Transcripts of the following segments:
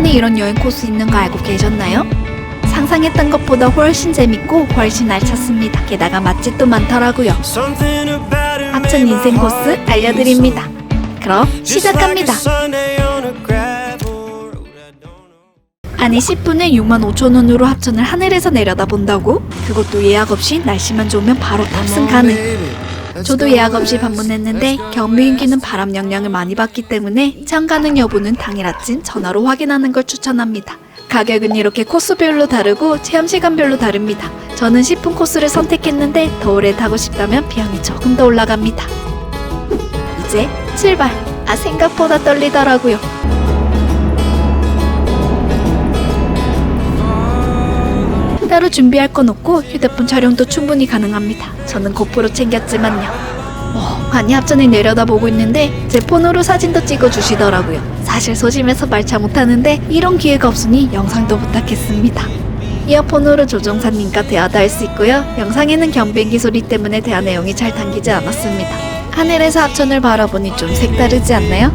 합천에 이런 여행 코스 있는 거 알고 계셨나요? 상상했던 것보다 훨씬 재밌고 훨씬 알찼습니다. 게다가 맛집도 많더라고요. 합천 인생 코스 알려드립니다. 그럼 시작합니다. 아니 10분에 65,000원으로 합천을 하늘에서 내려다본다고? 그것도 예약 없이 날씨만 좋으면 바로 탑승 가능. 저도 예약 없이 방문했는데 경비행기는 바람 영향을 많이 받기 때문에 참 가능 여부는 당일 아침 전화로 확인하는 걸 추천합니다. 가격은 이렇게 코스별로 다르고 체험시간별로 다릅니다. 저는 10분 코스를 선택했는데 더 오래 타고 싶다면 비용이 조금 더 올라갑니다. 이제 출발! 생각보다 떨리더라고요. 따로 준비할 건 없고 휴대폰 촬영도 충분히 가능합니다. 저는 고프로 챙겼지만요. 아니 합천에 내려다보고 있는데 제 폰으로 사진도 찍어주시더라고요. 사실 소심해서 말차 못하는데 이런 기회가 없으니 영상도 부탁했습니다. 이어폰으로 조종사님과 대화도 할 수 있고요. 영상에는 경비행기 소리 때문에 대화 내용이 잘 담기지 않았습니다. 하늘에서 합천을 바라보니 좀 색다르지 않나요?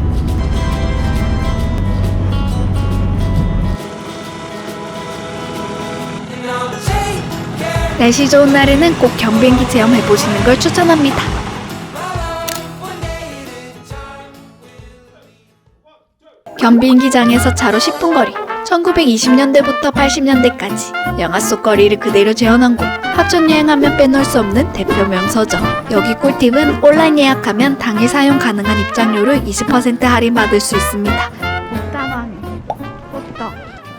날씨 좋은 날에는 꼭 경비행기 체험해보시는 걸 추천합니다. 경비행기장에서 차로 10분 거리, 1920년대부터 80년대까지 영화 속 거리를 그대로 재현한 곳. 합천 여행하면 빼놓을 수 없는 대표 명소죠. 여기 꿀팁은 온라인 예약하면 당일 사용 가능한 입장료를 20% 할인받을 수 있습니다.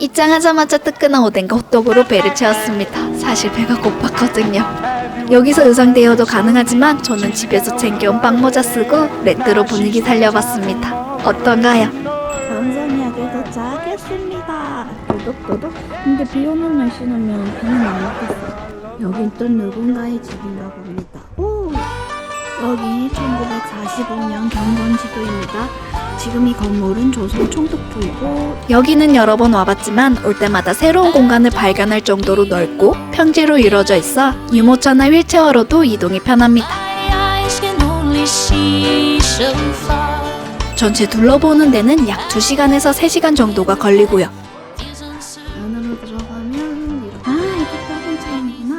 입장하자마자 뜨끈한 오뎅과 호떡으로 배를 채웠습니다. 사실 배가 고팠거든요. 여기서 의상 대여도 가능하지만 저는 집에서 챙겨온 빵모자 쓰고 레트로 분위기 살려봤습니다. 어떤가요? 전선역에 도착했습니다. 도둑도둑. 근데 비 오는 날씨라면 비는 안 오겠어. 여긴 또 누군가의 집인가 봅니다. 오! 여기 1945년 경건지도입니다. 지금 이 건물은 조선 총독부이고 여기는 여러 번 와봤지만 올 때마다 새로운 공간을 발견할 정도로 넓고 평지로 이루어져 있어 유모차나 휠체어로도 이동이 편합니다. 전체 둘러보는 데는 약 2시간에서 3시간 정도가 걸리고요. 안으로 들어가면 이렇게 이게 작은 차이구나.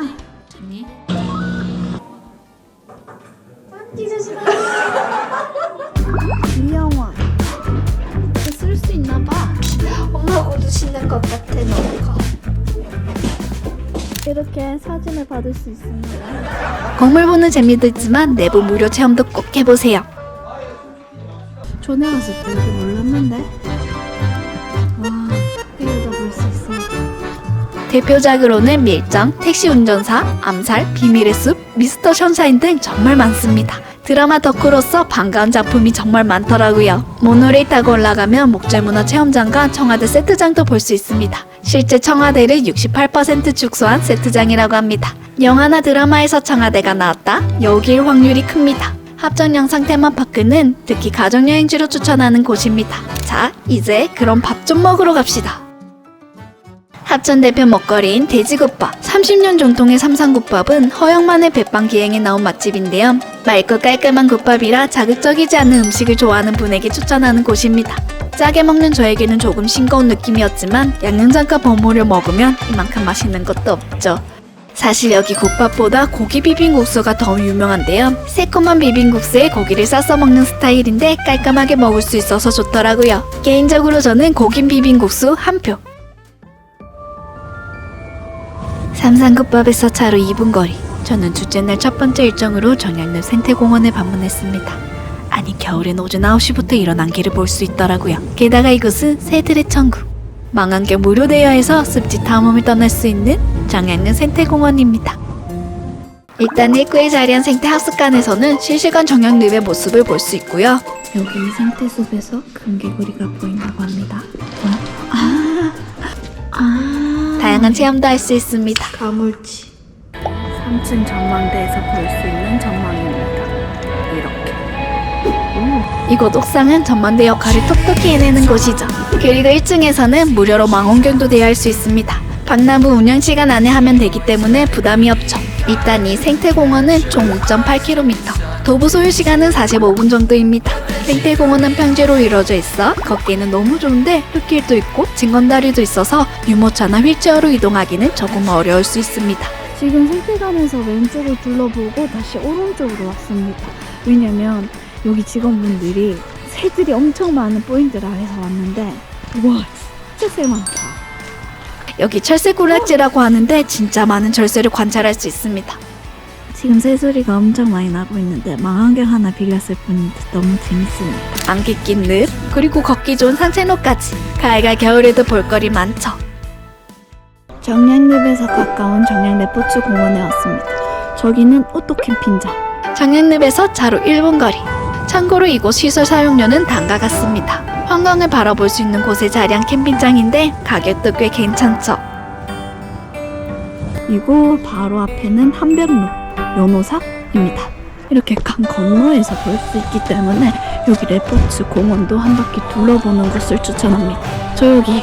귀여워. 쓸 수 있나봐. 엄마하고도 신날 것 같아. 너무 커. 이렇게 사진을 받을 수 있습니다. 건물 보는 재미도 있지만 내부 무료 체험도 꼭 해보세요. 전에 왔을 때 이렇게 몰랐는데. 와, 이러다 볼 수 있습니다. 대표작으로는 밀정, 택시 운전사, 암살, 비밀의 숲, 미스터 션샤인 등 정말 많습니다. 드라마 덕후로서 반가운 작품이 정말 많더라고요. 모노레일 타고 올라가면 목재문화 체험장과 청와대 세트장도 볼 수 있습니다. 실제 청와대를 68% 축소한 세트장이라고 합니다. 영화나 드라마에서 청와대가 나왔다? 여기일 확률이 큽니다. 합천 영상 테마파크는 특히 가족여행지로 추천하는 곳입니다. 자, 이제 그럼 밥 좀 먹으러 갑시다. 합천 대표 먹거리인 돼지국밥. 30년 전통의 삼산국밥은 허영만의 백반기행에 나온 맛집인데요. 맑고 깔끔한 국밥이라 자극적이지 않은 음식을 좋아하는 분에게 추천하는 곳입니다. 짜게 먹는 저에게는 조금 싱거운 느낌이었지만 양념장과 버무려 먹으면 이만큼 맛있는 것도 없죠. 사실 여기 국밥보다 고기 비빔국수가 더 유명한데요. 새콤한 비빔국수에 고기를 싸서 먹는 스타일인데 깔끔하게 먹을 수 있어서 좋더라고요. 개인적으로 저는 고긴 비빔국수 한 표. 삼산국밥에서 차로 2분 거리. 저는 둘째 날 첫 번째 일정으로 정양릉 생태공원에 방문했습니다. 아니 겨울엔 오전 9시부터 이런 안개를 볼 수 있더라고요. 게다가 이곳은 새들의 천국. 망원경 무료 대여해서 습지 탐험을 떠날 수 있는 정양릉 생태공원입니다. 일단 입구에 자리한 생태학습관에서는 실시간 정양릉의 모습을 볼 수 있고요. 여기는 생태숲에서 금개구리가 보인다고 합니다. 다양한 체험도 할 수 있습니다. 가물치. 3층 전망대에서 볼 수 있는 전망입니다. 이렇게. 이곳 옥상은 전망대 역할을 톡톡히 해내는 곳이죠. 그리고 1층에서는 무료로 망원경도 대여할 수 있습니다. 박람부 운영시간 안에 하면 되기 때문에 부담이 없죠. 일단 이 생태공원은 총 5.8km, 도보 소요시간은 45분 정도입니다. 땡태공원은 평지로 이루어져 있어 걷기는 너무 좋은데 흙길도 있고 징검다리도 있어서 유모차나 휠체어로 이동하기는 조금 어려울 수 있습니다. 지금 생태관에서 왼쪽을 둘러보고 다시 오른쪽으로 왔습니다. 왜냐면 여기 직원분들이 새들이 엄청 많은 포인트를 알아서 왔는데 와 진짜 새 많다. 여기 철새군락지라고 하는데 진짜 많은 절새를 관찰할 수 있습니다. 지금 새소리가 엄청 많이 나고 있는데 망원경 하나 빌렸을 뿐인데 너무 재밌습니다. 안개 낀 늪, 그리고 걷기 좋은 산책로까지 가을과 겨울에도 볼거리 많죠. 정량읍에서 가까운 정량레포츠 공원에 왔습니다. 저기는 오토 캠핑장. 정량읍에서 차로 1분 거리. 참고로 이곳 시설 사용료는 단가 같습니다. 한강을 바라볼 수 있는 곳에 자리한 캠핑장인데 가격도 꽤 괜찮죠. 이곳 바로 앞에는 한벽로 연호사입니다. 이렇게 강 건너에서 볼 수 있기 때문에 여기 레포츠 공원도 한 바퀴 둘러보는 것을 추천합니다. 저 여기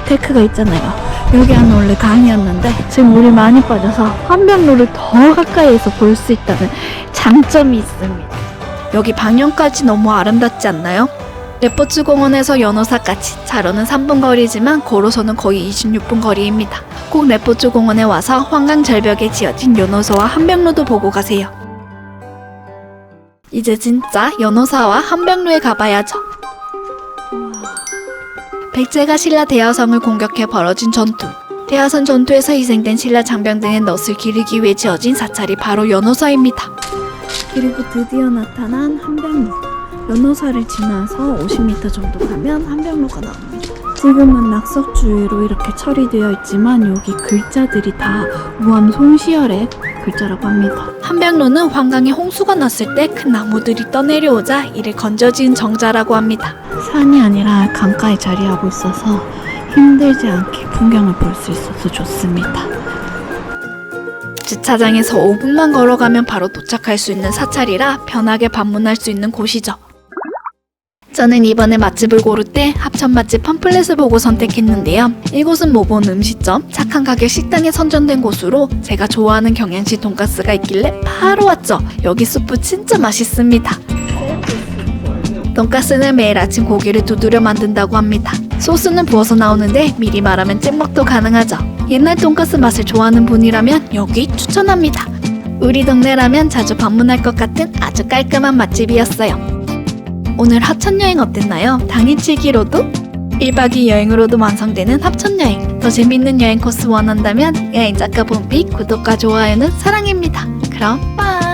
데크가 있잖아요. 여기 안에 원래 강이었는데 지금 물이 많이 빠져서 한벽로를 더 가까이에서 볼 수 있다는 장점이 있습니다. 여기 방향까지 너무 아름답지 않나요? 레포츠 공원에서 연호사까지 차로는 3분 거리지만 걸어서는 거의 26분 거리입니다. 꼭 레포츠 공원에 와서 한강 절벽에 지어진 연호소와 한벽로도 보고 가세요. 이제 진짜 연호사와 한벽로에 가봐야죠. 백제가 신라 대여성을 공격해 벌어진 전투. 대여성 전투에서 희생된 신라 장병 등의 넛을 기르기 위해 지어진 사찰이 바로 연호사입니다. 그리고 드디어 나타난 한벽로. 연호사를 지나서 50m 정도 가면 한벽로가 나옵니다. 지금은 낙석 주위로 이렇게 처리되어 있지만 여기 글자들이 다 우암 송시열의 글자라고 합니다. 한벽로는 한강에 홍수가 났을 때 큰 나무들이 떠내려오자 이를 건져지은 정자라고 합니다. 산이 아니라 강가에 자리하고 있어서 힘들지 않게 풍경을 볼 수 있어서 좋습니다. 주차장에서 5분만 걸어가면 바로 도착할 수 있는 사찰이라 편하게 방문할 수 있는 곳이죠. 저는 이번에 맛집을 고를 때 합천 맛집 팜플렛을 보고 선택했는데요. 이곳은 모본 음식점, 착한 가격 식당에 선정된 곳으로 제가 좋아하는 경양식 돈가스가 있길래 바로 왔죠. 여기 수프 진짜 맛있습니다. 돈가스는 매일 아침 고기를 두드려 만든다고 합니다. 소스는 부어서 나오는데 미리 말하면 찍먹도 가능하죠. 옛날 돈가스 맛을 좋아하는 분이라면 여기 추천합니다. 우리 동네라면 자주 방문할 것 같은 아주 깔끔한 맛집이었어요. 오늘 합천여행 어땠나요? 당일치기로도? 1박 2일 여행으로도 완성되는 합천여행. 더 재밌는 여행 코스 원한다면 여행작가 봄비 구독과 좋아요는 사랑입니다. 그럼 빠이!